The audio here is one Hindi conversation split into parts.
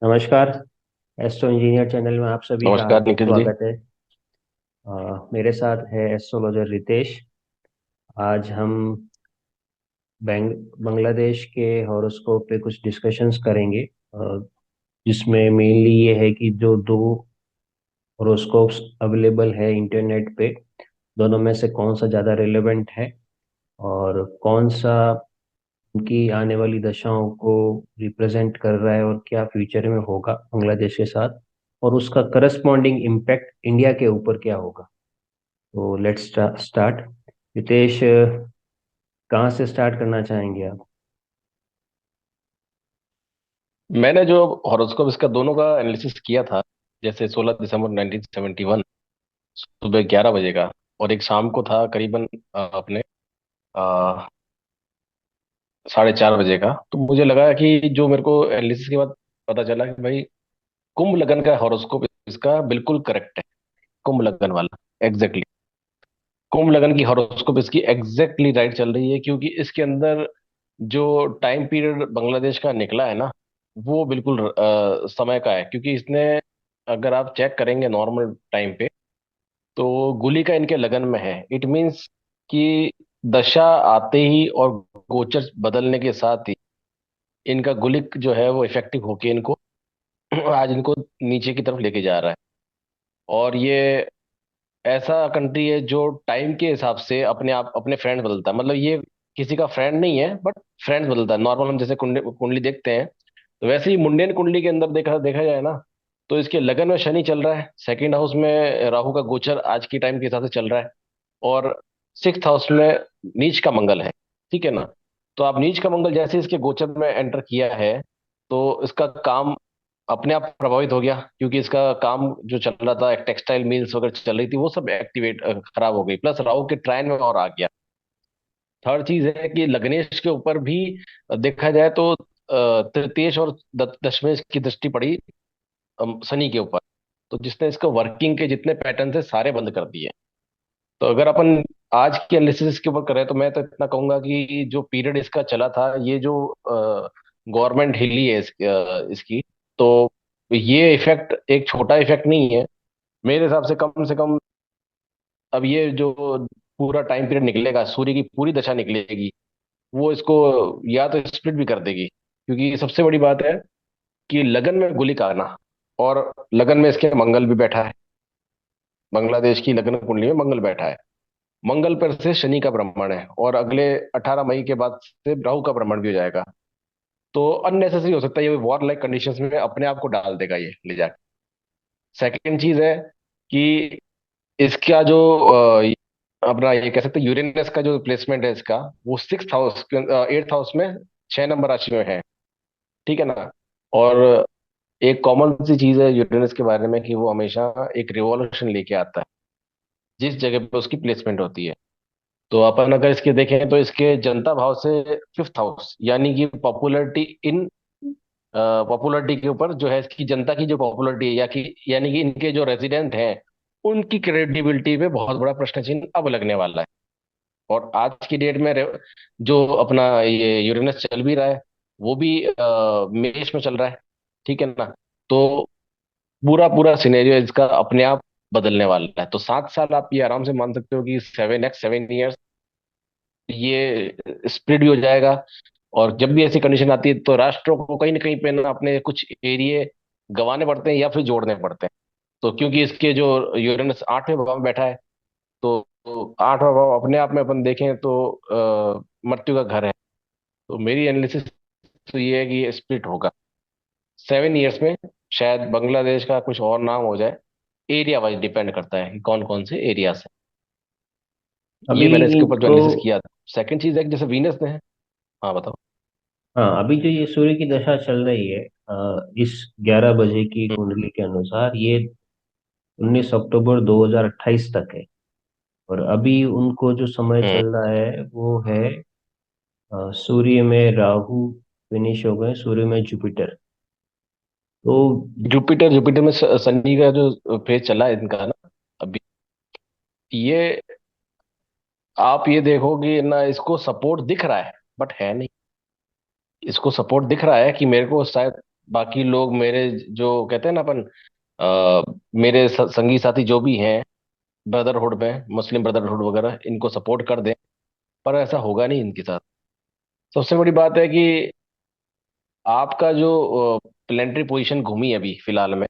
नमस्कार। एस्ट्रो इंजीनियर चैनल में आप सभी का नमस्कार हार्दिक निखिल जी। स्वागत है। मेरे साथ है एस्ट्रोलॉजर रितेश। आज हम बांग्लादेश के हॉरोस्कोप पे कुछ डिस्कशंस करेंगे, जिसमें मेनली ये है कि जो दो हॉरोस्कोप्स अवेलेबल है इंटरनेट पे, दोनों में से कौन सा ज़्यादा रिलेवेंट है और कौन सा उनकी आने वाली दशाओं को रिप्रेजेंट कर रहा है और क्या फ्यूचर में होगा बांग्लादेश के साथ, और उसका करस्पॉन्डिंग इम्पैक्ट इंडिया के ऊपर क्या होगा। तो लेट्स स्टार्ट। रितेश, कहाँ से स्टार्ट करना चाहेंगे आप? मैंने जो हॉरोस्कोप इसका दोनों का एनालिसिस किया था, जैसे 16 दिसंबर 1971 सुबह 11 बजे का, और एक शाम को था करीबन अपने 4:30 बजे का। तो मुझे लगा कि जो मेरे को एनालिसिस के बाद पता चला कि भाई कुंभ लगन का हॉरोस्कोप इसका बिल्कुल करेक्ट है। कुंभ लगन वाला एग्जैक्टली, कुंभ लगन की हॉरोस्कोप इसकी एग्जैक्टली राइट चल रही है, क्योंकि इसके अंदर जो टाइम पीरियड बांग्लादेश का निकला है ना, वो बिल्कुल समय का है। क्योंकि इसने, अगर आप चेक करेंगे नॉर्मल टाइम पे, तो गुली का इनके लगन में है। इट मीन्स कि दशा आते ही और गोचर बदलने के साथ ही इनका गुलिक जो है वो इफेक्टिव होके इनको आज इनको नीचे की तरफ लेके जा रहा है। और ये ऐसा कंट्री है जो टाइम के हिसाब से अपने आप अपने फ्रेंड्स बदलता है। मतलब ये किसी का फ्रेंड नहीं है, बट फ्रेंड्स बदलता है। नॉर्मल हम जैसे कुंडली कुंडली देखते हैं, तो वैसे ही मुंडेन कुंडली के अंदर देखा देखा जाए ना, तो इसके लगन में शनि चल रहा है, सेकंड हाउस में राहु का गोचर आज की टाइम के हिसाब से चल रहा है, और सिक्स्थ हाउस में नीच का मंगल है। ठीक है ना। तो आप नीच का मंगल जैसे इसके गोचर में एंटर किया है, तो इसका काम अपने आप प्रभावित हो गया। क्योंकि इसका काम जो चल रहा था, टेक्सटाइल मिल्स वगैरह चल रही थी, वो सब एक्टिवेट खराब हो गई, प्लस राहु के ट्रायन में और आ गया। थर्ड चीज है कि लग्नेश के ऊपर भी देखा जाए तो तृतीयेश और दशमेश की दृष्टि पड़ी शनि के ऊपर। तो जिसने इसको वर्किंग के जितने पैटर्न थे सारे बंद कर दिए। तो अगर अपन आज के एनालिसिस के ऊपर करें, तो मैं तो इतना कहूंगा कि जो पीरियड इसका चला था, ये जो गवर्नमेंट हिली है इसकी, तो ये इफेक्ट एक छोटा इफेक्ट नहीं है। मेरे हिसाब से कम अब ये जो पूरा टाइम पीरियड निकलेगा, सूर्य की पूरी दशा निकलेगी, वो इसको या तो स्प्लिट भी कर देगी। क्योंकि सबसे बड़ी बात है कि लगन में गुलिक आना, और लगन में इसके मंगल भी बैठा है। बांग्लादेश की लगन कुंडली में मंगल बैठा है। मंगल पर से शनि का भ्रमण है, और अगले 18 मई के बाद से राहु का भ्रमण भी हो जाएगा। तो अननेसेसरी हो सकता है, ये वॉर लाइक कंडीशंस में अपने आप को डाल देगा ये ले जाकर। सेकंड चीज है कि इसका जो अपना ये कह सकते हैं यूरेनस का जो प्लेसमेंट है इसका, वो सिक्स हाउस, एट्थ हाउस में 6 नंबर राशि में है। ठीक है ना। और एक कॉमन सी चीज है यूरेनस के बारे में कि वो हमेशा एक रिवॉल्यूशन लेके आता है जिस जगह पे उसकी प्लेसमेंट होती है। तो अपन अगर इसके देखें, तो इसके जनता भाव से फिफ्थ हाउस, यानी कि पॉपुलरिटी इन पॉपुलरिटी के ऊपर जो है, इसकी जनता की जो पॉपुलरिटी है, या कि यानी कि इनके जो रेजिडेंट हैं, उनकी क्रेडिबिलिटी पे बहुत बड़ा प्रश्न चिन्ह अब लगने वाला है। और आज की डेट में जो अपना ये यूरेनस चल भी रहा है, वो भी मेष में चल रहा है। ठीक है ना। तो पूरा पूरा सिनेरियो इसका अपने आप बदलने वाला है। तो 7 साल आप ये आराम से मान सकते हो कि 7x 7 years ये स्प्लिट भी हो जाएगा। और जब भी ऐसी कंडीशन आती है, तो राष्ट्रों को कहीं ना कहीं पे ना अपने कुछ एरिए गंवाने पड़ते हैं या फिर जोड़ने पड़ते हैं। तो क्योंकि इसके जो यूरेनस 8वें भाव में बैठा है, तो 8वां भाव अपने आप में अपन देखें तो मृत्यु का घर है। तो मेरी एनालिसिस तो ये है कि ये स्प्लिट होगा 7 years में। शायद बांग्लादेश का कुछ और नाम हो जाए। एरिया वाइज डिपेंड करता है कि कौन कौन से एरिया से। अभी ये मैंने इसके ऊपर जो इनको, एनालिसिस किया। सेकंड चीज है कि जैसे वीनस ने है। हाँ बताओ। हाँ, अभी जो ये सूर्य की दशा चल रही है, इस 11 बजे की कुंडली के अनुसार ये 19 अक्टूबर 2028 तक है। और अभी उनको जो समय हम्म। चल रहा है वो है, सूर्य में राहु फिनिश हो गए, सूर्य में जुपिटर। तो जुपिटर जुपिटर में शनि का जो फेज चला है इनका ना अभी, ये आप ये देखोगे ना, इसको सपोर्ट दिख रहा है बट है नहीं। इसको सपोर्ट दिख रहा है कि मेरे को शायद बाकी लोग मेरे, जो कहते हैं ना अपन, मेरे संगी साथी जो भी हैं ब्रदरहुड में, मुस्लिम ब्रदरहुड वगैरह, इनको सपोर्ट कर दें। पर ऐसा होगा नहीं इनके साथ। सबसे बड़ी बात है कि आपका जो प्लेनेटरी पोजीशन घूमी है अभी फिलहाल में,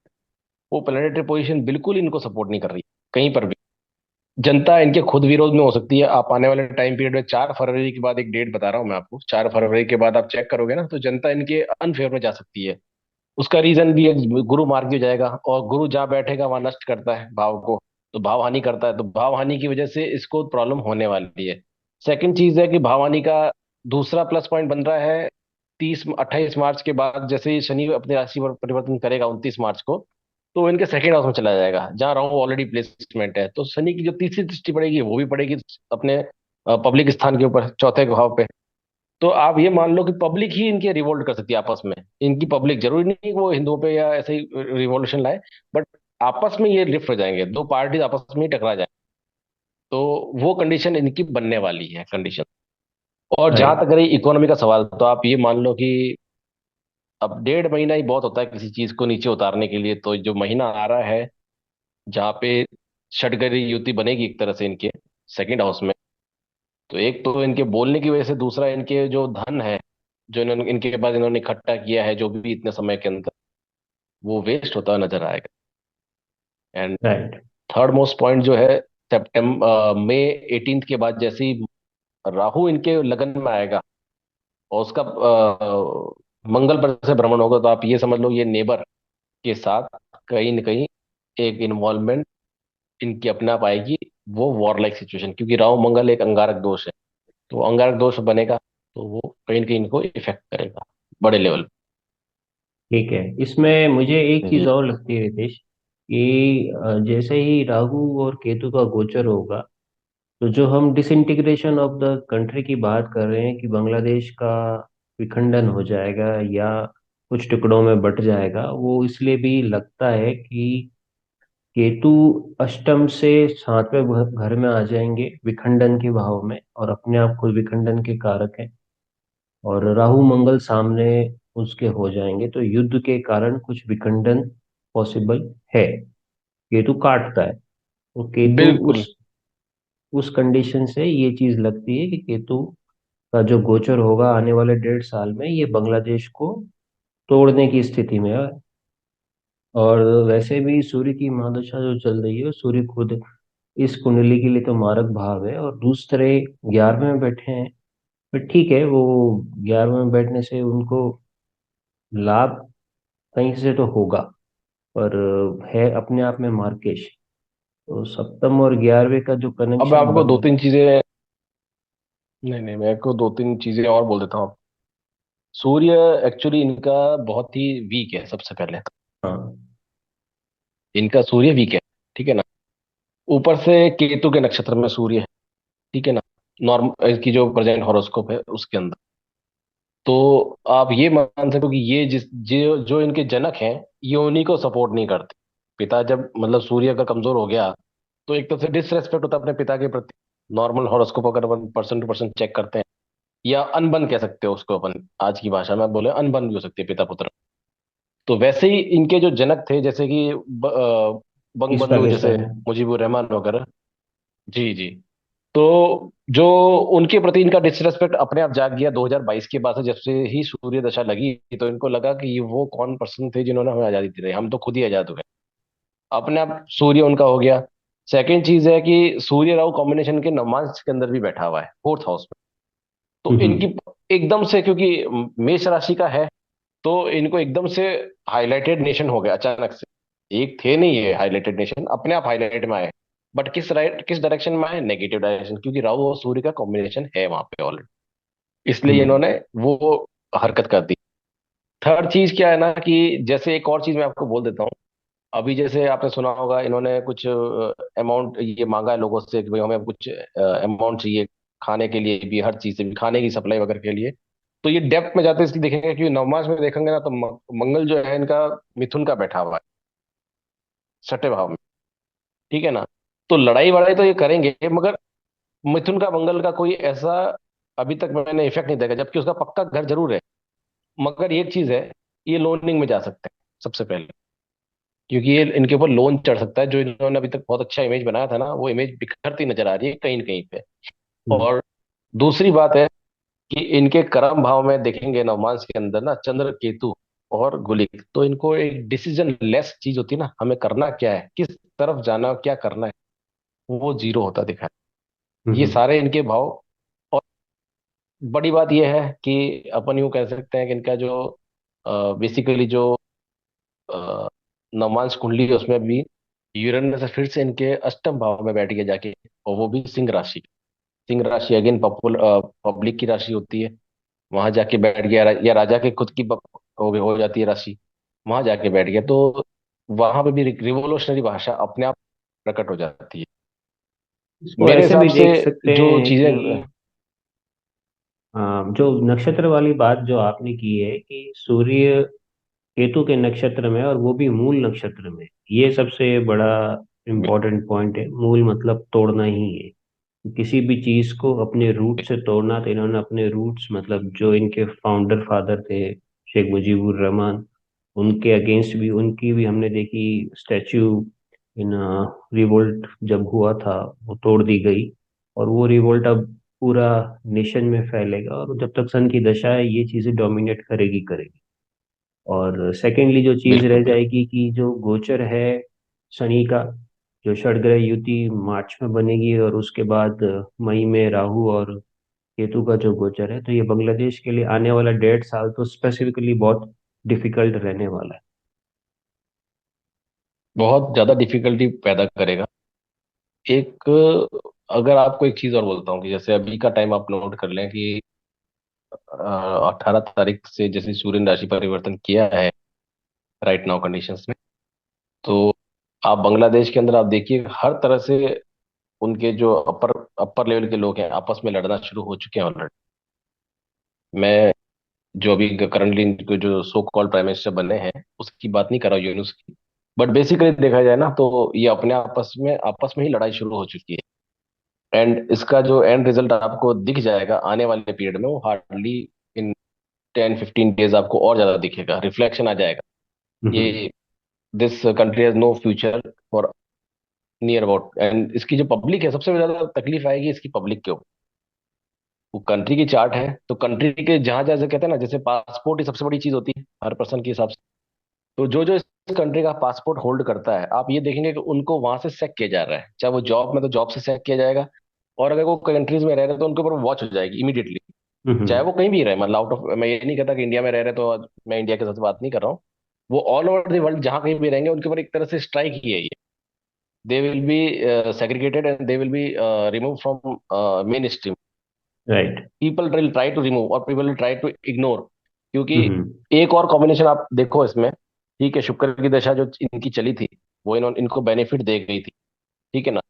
वो प्लेनेटरी पोजीशन बिल्कुल इनको सपोर्ट नहीं कर रही कहीं पर भी। जनता इनके खुद विरोध में हो सकती है। आप आने वाले टाइम पीरियड में 4 फरवरी के बाद, एक डेट बता रहा हूं मैं आपको, 4 फरवरी के बाद आप चेक करोगे ना, तो जनता इनके अनफेवर में जा सकती है। उसका रीजन भी है, गुरु मार्ग भी हो जाएगा, और गुरु जहाँ बैठेगा वहां नष्ट करता है भाव को, तो भाव हानि करता है, तो भाव हानि की वजह से इसको प्रॉब्लम होने वाली है। सेकंड चीज है कि भाव हानि का दूसरा प्लस पॉइंट बन रहा है 28 मार्च के बाद, जैसे ही शनि अपनी राशि पर परिवर्तन करेगा 29 मार्च को, तो वो इनके सेकंड हाउस में चला जाएगा, जहाँ राहु ऑलरेडी प्लेसमेंट है। तो शनि की जो तीसरी दृष्टि पड़ेगी वो भी पड़ेगी अपने पब्लिक स्थान के ऊपर, चौथे भाव पे। तो आप ये मान लो कि पब्लिक ही इनके रिवोल्ट कर सकती है आपस में। इनकी पब्लिक, जरूरी नहीं कि वो हिंदुओं पे या ऐसे ही रिवॉल्यूशन लाए, बट आपस में ये लिफ्ट हो जाएंगे, दो पार्टी आपस में ही टकरा जाए। तो वो कंडीशन इनकी बनने वाली है कंडीशन। और जहां राइट। तक रही इकोनॉमी का सवाल, तो आप ये मान लो कि अब 1.5 महीना ही बहुत होता है किसी चीज को नीचे उतारने के लिए। तो जो महीना आ रहा है जहाँ पे षटग्रही युति बनेगी एक तरह से इनके सेकंड हाउस में, तो एक तो इनके बोलने की वजह से, दूसरा इनके जो धन है जो इन्होंने इनके पास इन्होंने इकट्ठा किया है जो भी इतने समय के अंदर, वो वेस्ट होता हुआ नजर आएगा। And right. Third most point जो है, सितंबर मई 18 के बाद जैसे ही राहु इनके लगन में आएगा और उसका मंगल पर से भ्रमण होगा, तो आप ये समझ लो ये नेबर के साथ कहीं ना कहीं एक इन्वॉल्वमेंट इनकी अपने आप आएगी। वो वॉर लाइक सिचुएशन, क्योंकि राहु मंगल एक अंगारक दोष है, तो अंगारक दोष बनेगा, तो वो कहीं ना कहीं इनको इफेक्ट करेगा बड़े लेवल ठीक है, इसमें मुझे एक पे। चीज जी। और लगती है रितेश, कि जैसे ही राहु और केतु का गोचर होगा, तो जो हम डिसइंटीग्रेशन ऑफ द कंट्री की बात कर रहे हैं कि बांग्लादेश का विखंडन हो जाएगा या कुछ टुकड़ों में बट जाएगा, वो इसलिए भी लगता है कि केतु अष्टम से सातवें घर में आ जाएंगे विखंडन के भाव में, और अपने आप को विखंडन के कारक हैं। और राहु मंगल सामने उसके हो जाएंगे, तो युद्ध के कारण कुछ विखंडन पॉसिबल है। केतु काटता है, तो केतु बिल्कुल। उस कंडीशन से ये चीज लगती है कि केतु का जो गोचर होगा आने वाले 1.5 साल में, ये बांग्लादेश को तोड़ने की स्थिति में है। और वैसे भी सूर्य की महादशा जो चल रही है, सूर्य खुद इस कुंडली के लिए तो मारक भाव है, और दूसरे 11वें में बैठे हैं। पर ठीक है, वो 11वें में बैठने से उनको लाभ कहीं से तो होगा, पर है अपने आप में मार्केश। तो सप्तम और 11वें का जो अब मैं कनेक्शन आपको बन दो रहा तीन चीजें, नहीं नहीं, मैं आपको दो तीन चीजें और बोल देता हूँ। सूर्य एक्चुअली इनका बहुत ही वीक है सबसे पहले तो। है। हाँ। इनका सूर्य वीक है, ठीक है ना। ऊपर से केतु के नक्षत्र में सूर्य है, ठीक है ना। नॉर्म इसकी जो प्रेजेंट हॉरोस्कोप है उसके अंदर, तो आप ये मान सकते हो कि ये जो इनके जनक हैं, ये उन्हीं को सपोर्ट नहीं करते। पिता जब, मतलब सूर्य अगर कमजोर हो गया, तो एक तरह से डिसरेस्पेक्ट होता है अपने पिता के प्रति। नॉर्मल हॉरोस्कोप अगर अपन पर्सन टू पर्सन चेक करते हैं, या अनबन कह सकते हो उसको अपन, आज की भाषा में बोले अनबन भी हो सकती है पिता पुत्र। तो वैसे ही इनके जो जनक थे, जैसे कि ईस्ट बंगबंधु, जैसे पाकिस्तान। मुजीबुर रहमान वगैरह। जी जी। तो जो उनके प्रति इनका डिसरेस्पेक्ट अपने आप जाग गया 2022 के बाद से, जब से ही सूर्य दशा लगी, तो इनको लगा कि ये वो कौन पर्सन थे जिन्होंने हमें आजादी दी थी, हम तो खुद ही आजाद हुए। अपने आप सूर्य उनका हो गया। सेकंड चीज है कि सूर्य राहु कॉम्बिनेशन के नवमांश के अंदर भी बैठा हुआ है, फोर्थ हाउस में। तो हम्म। इनकी एकदम से, क्योंकि मेष राशि का है, तो इनको एकदम से हाईलाइटेड नेशन हो गया अचानक से। एक थे नहीं ये हाईलाइटेड नेशन, अपने आप हाईलाइट में आए। बट किस डायरेक्शन में आए? नेगेटिव डायरेक्शन, क्योंकि राहु और सूर्य का कॉम्बिनेशन है वहां पे ऑलरेडी। इसलिए हम्म। इन्होंने वो हरकत कर दी। थर्ड चीज क्या है ना, कि जैसे एक और चीज मैं आपको बोल देता हूँ। अभी जैसे आपने सुना होगा, इन्होंने कुछ अमाउंट ये मांगा है लोगों से कि भाई हमें कुछ अमाउंट चाहिए, खाने के लिए भी, हर चीज से भी, खाने की सप्लाई वगैरह के लिए। तो ये डेप्थ में जाते हैं, इसलिए देखेंगे, क्योंकि नवमास में देखेंगे ना, तो मंगल जो है इनका मिथुन का बैठा हुआ है, छठे भाव में, ठीक है ना। तो लड़ाई वड़ाई तो ये करेंगे, मगर मिथुन का मंगल का कोई ऐसा अभी तक मैंने इफेक्ट नहीं देखा, जबकि उसका पक्का घर जरूर है। मगर एक चीज है, ये लोनिंग में जा सकते हैं सबसे पहले, क्योंकि ये इनके ऊपर लोन चढ़ सकता है। जो इन्होंने अभी तक बहुत अच्छा इमेज बनाया था ना, वो इमेज बिखरती नजर आ रही है कहीं न कहीं पे। हम्म। और दूसरी बात है कि इनके कर्म भाव में देखेंगे नवमांश के अंदर ना चंद्र केतु और गुलिक, तो इनको एक डिसीजन लेस चीज होती है ना, हमें करना क्या है, किस तरफ जाना है, क्या करना है, वो जीरो होता दिखा है ये हम्म। सारे इनके भाव। और बड़ी बात यह है कि अपन यूं कह सकते हैं कि इनका जो बेसिकली जो अ, नवमांश कुंडली है उसमें भी यूरेनस से फिर से इनके अष्टम भाव में बैठ गया जाके, और वो भी सिंह राशि। सिंह राशि अगेन पब्लिक की राशि होती है। वहां जाके बैठ गया, या राजा के खुद की हो जाती है राशि, वहां जाके बैठ गया, तो वहां पे भी रिवोल्यूशनरी भाषा अपने आप प्रकट हो जाती है इसको मेरे ऐसे हिसाब भी से। देख सकते जो हैं चीजें कि जो नक्षत्र वाली बात जो आपने की है कि सूर्य केतु के नक्षत्र में, और वो भी मूल नक्षत्र में, ये सबसे बड़ा इम्पोर्टेंट पॉइंट है। मूल मतलब तोड़ना ही है। किसी भी चीज को अपने रूट से तोड़ना, तो इन्होंने अपने रूट्स, मतलब जो इनके फाउंडर फादर थे शेख मुजीबुर रहमान, उनके अगेंस्ट भी, उनकी भी हमने देखी स्टैच्यू इन रिवोल्ट जब हुआ था, वो तोड़ दी गई। और वो रिवोल्ट अब पूरा नेशन में फैलेगा, और जब तक सन की दशा है ये चीजें डोमिनेट करेगी करेगी। और सेकेंडली जो चीज बिल्कुल रह बिल्कुल। जाएगी कि जो गोचर है शनि का, जो षड्ग्रह युति मार्च में बनेगी, और उसके बाद मई में राहु और केतु का जो गोचर है, तो ये बांग्लादेश के लिए आने वाला 1.5 साल तो स्पेसिफिकली बहुत डिफिकल्ट रहने वाला है। बहुत ज्यादा डिफिकल्टी पैदा करेगा। एक, अगर आपको एक चीज और बोलता हूँ कि जैसे अभी का टाइम आप नोट कर लें कि 18 तारीख से जैसे सूर्य ने राशि परिवर्तन किया है राइट नाउ कंडीशंस में, तो आप बांग्लादेश के अंदर आप देखिए हर तरह से उनके जो अपर अपर लेवल के लोग हैं आपस में लड़ना शुरू हो चुके हैं ऑलरेडी। मैं जो अभी करंटली इनको जो सो कॉल्ड प्राइम मिनिस्टर बने हैं उसकी बात नहीं कर रहा हूँ, यूनुस की। बट बेसिकली देखा जाए ना तो ये अपने आपस में ही लड़ाई शुरू हो चुकी है। एंड इसका जो एंड रिजल्ट आपको दिख जाएगा आने वाले पीरियड में, वो हार्डली इन 10-15 डेज आपको और ज्यादा दिखेगा, रिफ्लेक्शन आ जाएगा। हम्म। ये this country has no future for near about. And इसकी जो पब्लिक है, सबसे ज्यादा तकलीफ आएगी इसकी पब्लिक के ऊपर। वो कंट्री की चार्ट है, तो कंट्री के जहां जैसे कहते हैं ना, जैसे पासपोर्ट ही सबसे बड़ी चीज होती है हर पर्सन के हिसाब से। तो जो जो इस कंट्री का पासपोर्ट होल्ड करता है, आप ये देखेंगे कि उनको वहां से सेक किया जा रहा है। चाहे वो जॉब में, तो जॉब से सेक किया जाएगा। और अगर वो कंट्रीज में रह रहे हैं तो उनके ऊपर वॉच हो जाएगी इमीडिएटली। चाहे हम्म। वो कहीं भी रहे, मतलब आउट ऑफ, मैं ये नहीं कहता कि इंडिया में रह रहे तो मैं इंडिया के साथ बात नहीं कर रहा हूँ। वो ऑल ओवर द वर्ल्ड जहां कहीं भी रहेंगे उनके ऊपर एक तरह से स्ट्राइक ही है ये। They will be segregated and they will be remove from main stream. Right. People will try to remove or people will try to ignore, क्योंकि हम्म। एक और कॉम्बिनेशन आप देखो इसमें। ठीक है, शुक्र की दशा जो इनकी चली थी वो इनको बेनिफिट दे गई थी। ठीक है ना,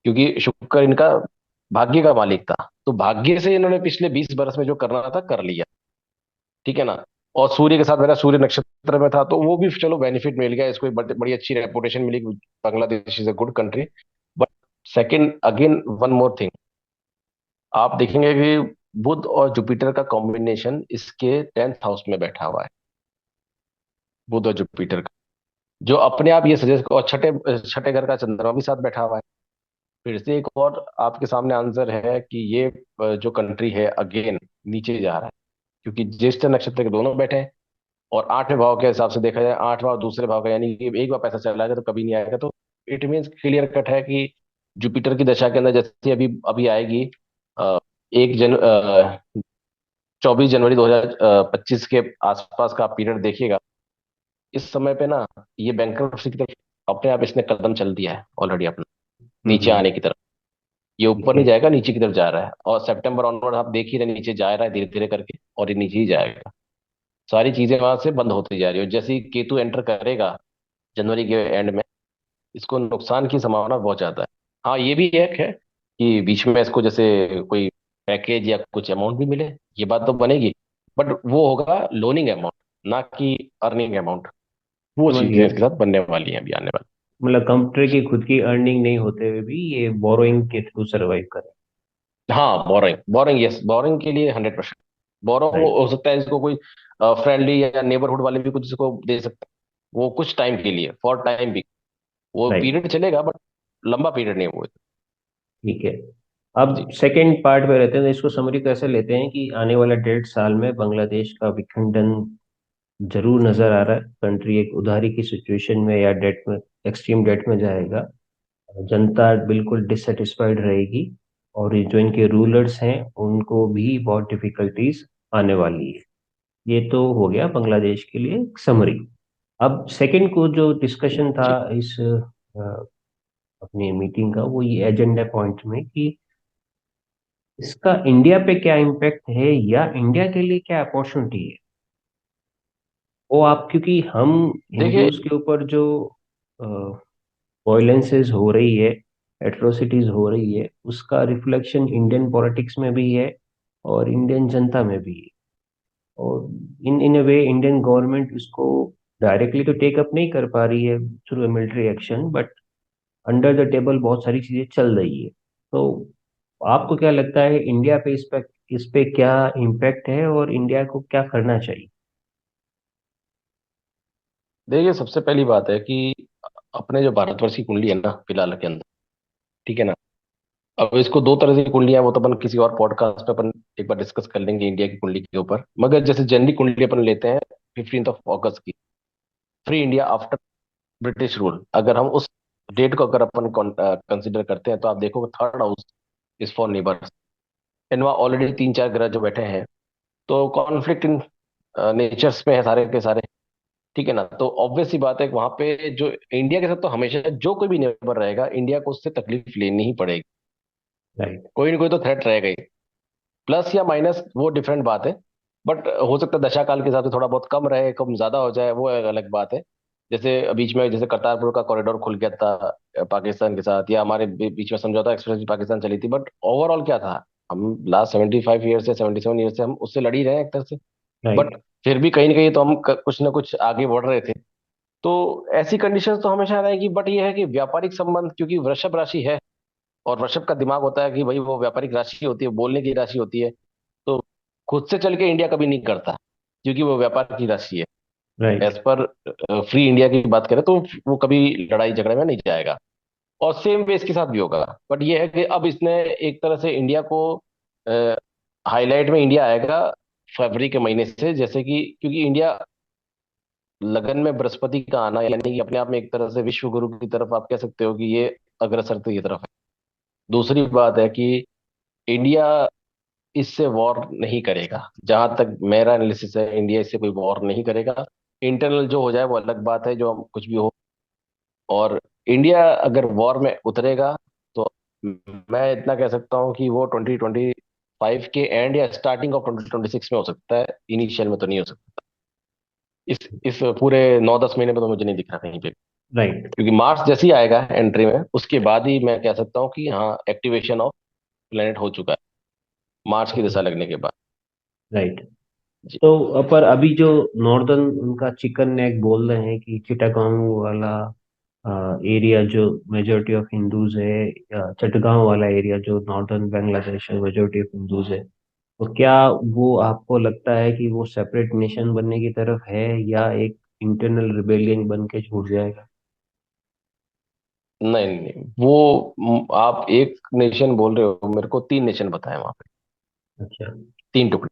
क्योंकि शुक्र इनका भाग्य का मालिक था, तो भाग्य से इन्होंने पिछले 20 बरस में जो करना था कर लिया। ठीक है ना। और सूर्य के साथ मेरा सूर्य नक्षत्र में था, तो वो भी चलो बेनिफिट मिल गया इसको, एक बड़ी अच्छी रेपुटेशन मिली। Bangladesh is a good country. But second again one more thing, आप देखेंगे कि बुध और जुपिटर का कॉम्बिनेशन इसके 10th हाउस में बैठा हुआ है। बुध और जुपिटर का, जो अपने आप ये सजेस्ट, और छठे छठे घर का चंद्रमा भी साथ बैठा हुआ है। फिर से एक और आपके सामने आंसर है कि ये जो कंट्री है अगेन नीचे जा रहा है, क्योंकि ज्येष्ठ नक्षत्र के दोनों बैठे हैं। और 8वें भाव के हिसाब से देखा जाए, 8वां दूसरे भाव का, यानी कि एक बार पैसा चला गया तो कभी नहीं आएगा। तो इट मीन्स क्लियर कट है कि जुपिटर की दशा के अंदर जैसे अभी अभी आएगी, अ, 24 जनवरी 2025 के आसपास का पीरियड देखिएगा। इस समय पे ना ये बैंक्रप्सी की तरफ अपने आप इसने कदम चल दिया है ऑलरेडी अपना, नीचे हम्म। आने की तरफ। ये ऊपर ठीक नहीं है। जाएगा, नीचे की तरफ जा रहा है, और सितंबर ऑनवर्ड आप देख ही रहे नीचे जा रहा है धीरे धीरे करके, और ये नीचे ही जाएगा। सारी चीजें वहां से बंद होती जा रही है, और जैसे ही केतु एंटर करेगा जनवरी के एंड में, इसको नुकसान की संभावना बहुत ज्यादा है। हाँ, ये भी एक है कि बीच में इसको जैसे कोई पैकेज या कुछ अमाउंट भी मिले, ये बात तो बनेगी। बट वो होगा लोनिंग अमाउंट, ना कि अर्निंग अमाउंट। वो समझ चीजें गया। इसके साथ बनने वाली हैं अभी आने वाली। मतलब कंप्यूटर की खुद की अर्निंग नहीं होते हुए भी ये बोरोइंग के थ्रू सरवाइव करे। हाँ, बोरिंग बोरिंग, यस, बोरिंग के लिए 100%। बोरो राइट। हो सकता है इसको कोई फ्रेंडली या नेबरहुड वाले भी कुछ इसको दे सकते हैं, वो कुछ टाइम के लिए, फॉर टाइम भी, वो राइट। पीरियड चलेगा बट लंबा पीरियड नहीं है वो। ठीक है। जी। अब सेकंड पार्ट पे रहते हैं, तो इसको समरी कैसे लेते हैं कि आने वाला 1.5 साल में बांग्लादेश का विखंडन जरूर नजर आ रहा है। कंट्री एक उधारी की सिचुएशन में या डेट में, एक्सट्रीम डेट में जाएगा। जनता बिल्कुल डिससेटिस्फाइड रहेगी, और ये जो इनके रूलर्स हैं उनको भी बहुत डिफिकल्टीज आने वाली है। ये तो हो गया बांग्लादेश के लिए समरी। अब सेकंड को जो डिस्कशन था जी इस अपनी मीटिंग का, वो ये एजेंडा पॉइंट में कि इसका इंडिया पे क्या इम्पैक्ट है या इंडिया के लिए क्या अपॉर्चुनिटी है। वो आप, क्योंकि हम देखिए। हिंदूज के ऊपर जो वायलेंसेस हो रही है, एट्रोसिटीज हो रही है, उसका रिफ्लेक्शन इंडियन पॉलिटिक्स में भी है और इंडियन जनता में भी है। और इन इन अ वे इंडियन गवर्नमेंट इसको डायरेक्टली तो टेक अप नहीं कर पा रही है through military action, but under the table बहुत सारी चीजें चल रही है। तो आपको क्या लगता है इंडिया पे इस पे क्या इम्पैक्ट है और इंडिया को क्या करना चाहिए। देखिए, सबसे पहली बात है कि अपने जो भारतवर्ष की कुंडली है ना फिलहाल के अंदर, ठीक है ना, अब इसको दो तरह से कुंडलियां हैं, वो तो अपन किसी और पॉडकास्ट पे अपन एक बार डिस्कस कर लेंगे इंडिया की कुंडली के ऊपर। मगर जैसे जनरली कुंडली अपन लेते हैं 15 की, free India after British rule, अगर हम उस डेट को अगर अपन कंसिडर करते हैं तो आप देखोगे third house is for neighbours, and वहाँ ऑलरेडी तीन चार ग्रह जो बैठे हैं, तो कॉन्फ्लिक्ट इन नेचर्स में है सारे के सारे, ठीक है ना। तो ऑब्वियस सी बात है कि वहां पे जो इंडिया के साथ तो हमेशा जो कोई भी नेबर रहेगा इंडिया को उससे तकलीफ लेनी ही पड़ेगी, राइट। कोई ना कोई तो थ्रेट रहेगा ही। प्लस या माइनस वो डिफरेंट बात है, बट हो सकता है दशा काल के हिसाब से थोड़ा बहुत कम रहे, कम ज्यादा हो जाए, वो एक अलग बात है। जैसे बीच में जैसे करतारपुर का कॉरिडोर खुल गया था पाकिस्तान के साथ, या हमारे बीच में समझौता एक्सप्रेस भी पाकिस्तान चली थी, बट ओवरऑल क्या था, हम लास्ट 75 ईयर से 77 ईयर से हम उससे लड़ ही रहे हैं एक तरह से। But right. फिर भी कहीं ना कहीं तो हम कुछ ना कुछ आगे बढ़ रहे थे। तो ऐसी कंडीशंस तो हमेशा रहेगी, बट ये है कि व्यापारिक संबंध, क्योंकि वृषभ राशि है और वृषभ का दिमाग होता है कि भाई वो व्यापारिक राशि होती है, बोलने की राशि होती है, तो खुद से चल के इंडिया कभी नहीं करता, क्योंकि वो व्यापार की राशि है। राइट। एज पर फ्री इंडिया की बात करें तो वो कभी लड़ाई झगड़े में नहीं जाएगा। और सेम वे इसके साथ भी होगा। बट ये है कि अब इसने एक तरह से इंडिया को हाईलाइट में इंडिया आएगा फरवरी के महीने से, जैसे कि क्योंकि इंडिया लगन में बृहस्पति का आना, यानी कि अपने आप में एक तरह से विश्व गुरु की तरफ आप कह सकते हो कि ये अग्रसर की तरफ है। दूसरी बात है कि इंडिया इससे वॉर नहीं करेगा, जहां तक मेरा एनालिसिस है, इंडिया इससे कोई वॉर नहीं करेगा। इंटरनल जो हो जाए वो अलग बात है, जो कुछ भी हो। और इंडिया अगर वॉर में उतरेगा तो मैं इतना कह सकता हूँ कि वो 2025 के एंड या स्टार्टिंग ऑफ 2026 में हो सकता है, इनिशियल में तो नहीं हो सकता। इस पूरे 9-10 महीने में तो मुझे नहीं दिख रहा कहीं पे, राइट। क्योंकि मार्स जैसे ही आएगा एंट्री में उसके बाद ही मैं कह सकता हूँ कि हाँ एक्टिवेशन ऑफ प्लेनेट हो चुका है, मार्च की दिशा लगने के बाद। राइट। जी। तो पर अभी जो नॉर्दर्न उनका चिकन नेक बोल रहे हैं कि चिटागांव वाला एरिया जो मेजोरिटी ऑफ हिंदूज है, या चटगांव वाला एरिया जो नॉर्दर्न बांग्लादेश है मेजोरिटी ऑफ हिंदूज है, तो क्या वो आपको लगता है कि वो सेपरेट नेशन बनने की तरफ है या एक इंटरनल रिबेलियन बन के छूट जाएगा। नहीं नहीं नहीं, वो आप एक नेशन बोल रहे हो, मेरे को तीन नेशन बताए वहां पे, अच्छा। तीन टुकड़े,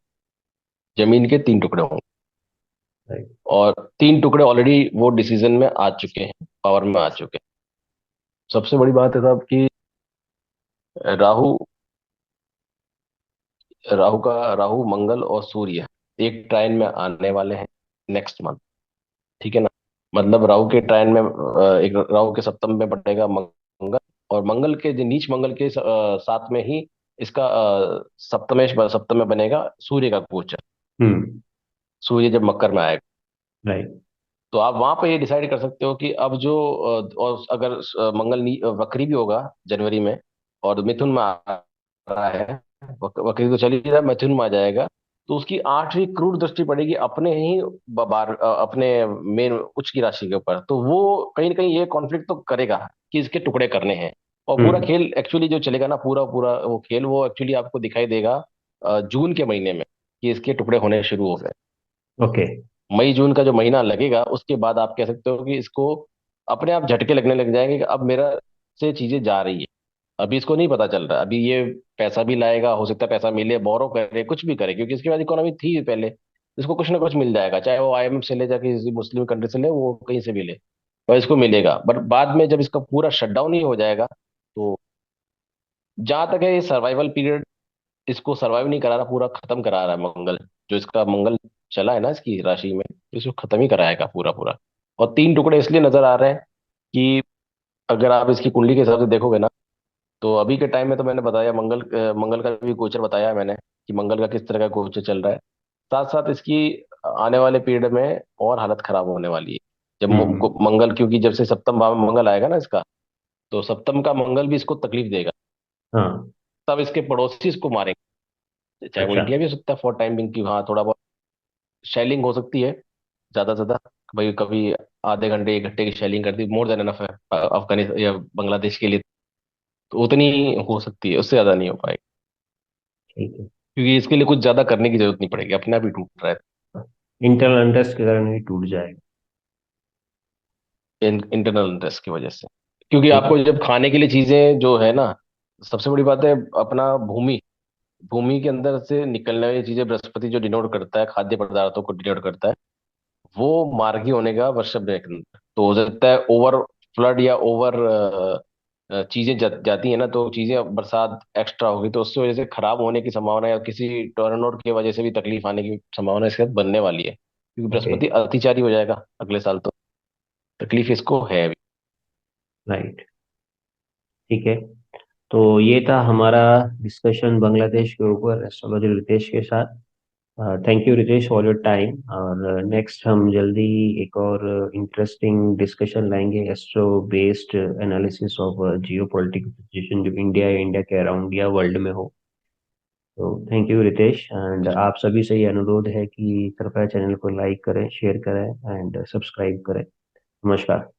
जमीन के तीन टुकड़े होंगे। राइट। और तीन टुकड़े ऑलरेडी वो डिसीजन में आ चुके हैं, पावर में आ चुके हैं। सबसे बड़ी बात है साहब कि राहु राहु मंगल और सूर्य एक ट्राइन में आने वाले हैं नेक्स्ट मंथ, ठीक है ना। मतलब राहु के ट्राइन में एक राहु के सप्तम में पड़ेगा मंगल, और मंगल के जो नीच मंगल के साथ में ही इसका सप्तमेश सप्तम में बनेगा सूर्य का गोचर। हम्म। सूर्य जब मकर में आएगा राइट। तो आप वहां पे ये डिसाइड कर सकते हो कि अब जो और अगर मंगल वक्री भी होगा जनवरी में और मिथुन में आ रहा है, वक्री तो चली रहा है, मिथुन में आ जाएगा, तो उसकी आठवीं क्रूर दृष्टि पड़ेगी अपने ही अपने मेन उच्च की राशि के ऊपर, तो वो कहीं ना कहीं ये कॉन्फ्लिक्ट तो करेगा कि इसके टुकड़े करने हैं। और पूरा हम्म। खेल एक्चुअली जो चलेगा ना, पूरा पूरा वो खेल वो एक्चुअली आपको दिखाई देगा जून के महीने में, कि इसके टुकड़े होने शुरू हो गए। ओके। मई जून का जो महीना लगेगा उसके बाद आप कह सकते हो कि इसको अपने आप झटके लगने लग जाएंगे कि अब मेरा से चीजें जा रही है। अभी इसको नहीं पता चल रहा, अभी ये पैसा भी लाएगा, हो सकता है पैसा मिले, बोरो करे, कुछ भी करे, क्योंकि इसके बाद इकोनॉमी थी पहले, इसको कुछ ना कुछ मिल जाएगा, चाहे वो आईएमएफ से ले, जाके किसी मुस्लिम कंट्री से ले, वो कहीं से भी ले, और इसको मिलेगा। बट बाद में जब इसका पूरा शटडाउन ही हो जाएगा, तो जहां तक है ये सर्वाइवल पीरियड, इसको सर्वाइव नहीं करा रहा, पूरा खत्म करा रहा है मंगल। जो इसका मंगल चला है ना इसकी राशि में, तो इसको खत्म ही कराएगा पूरा पूरा। और तीन टुकड़े इसलिए नजर आ रहे हैं कि अगर आप इसकी कुंडली के हिसाब से देखोगे ना, तो अभी के टाइम में तो मैंने बताया मंगल का भी गोचर बताया है मैंने, कि मंगल का किस तरह का गोचर चल रहा है। साथ साथ इसकी आने वाले पीरियड में और हालत खराब होने वाली है। जब हम्म। मंगल, क्योंकि जब से सप्तम भाव में मंगल आएगा ना इसका, तो सप्तम का मंगल भी इसको तकलीफ देगा। हाँ। तब इसके पड़ोसी इसको मारेंगे, चाहे वो अच्छा। इंडिया भी हो सकता है फॉर टाइम बिंग, की हाँ थोड़ा बहुत शेलिंग हो सकती है, ज्यादा से ज्यादा भाई कभी आधे घंटे 1 घंटे की शेलिंग कर दी, मोर देन एनफ है अफगानिस्तान या बांग्लादेश के लिए। तो उतनी हो सकती है, उससे ज्यादा नहीं हो पाएगी, ठीक है। क्योंकि इसके लिए कुछ ज्यादा करने की जरूरत नहीं पड़ेगी, अपने आप ही टूट रहा इंटरनल इंटरेस्ट के कारण ही टूट जाएगा। है इंटरनल इंटरेस्ट की वजह से। क्योंकि ठीक है। आपको जब खाने के लिए चीजें जो है ना, सबसे बड़ी बात है अपना भूमि, भूमि के अंदर से निकलने वाली चीजें, बृहस्पति जो डिनोट करता है खाद्य पदार्थों को डिनोट करता है, वो मार्गी होने का वर्षभ के अंदर। तो हो सकता है ओवर फ्लड या ओवर चीजें जाती है ना, तो चीजें बरसात एक्स्ट्रा होगी, तो उससे वजह से खराब होने की संभावना, या किसी टर्नआउट की वजह से भी तकलीफ आने की संभावना इसके साथ बनने वाली है, क्योंकि ओके। बृहस्पति अतिचारी हो जाएगा अगले साल, तो तकलीफ इसको है अभी। राइट। ठीक है। तो ये था हमारा डिस्कशन बांग्लादेश के ऊपर एस्ट्रोलॉजर रितेश के साथ। Thank you Ritesh for your time. और नेक्स्ट हम जल्दी एक और इंटरेस्टिंग डिस्कशन लाएंगे, astro based analysis of geo political situation जो इंडिया या इंडिया के अराउंड या वर्ल्ड में हो। तो थैंक यू रितेश। एंड आप सभी से ये अनुरोध है कि कृपया चैनल को लाइक करें, शेयर करें एंड सब्सक्राइब करें। नमस्कार।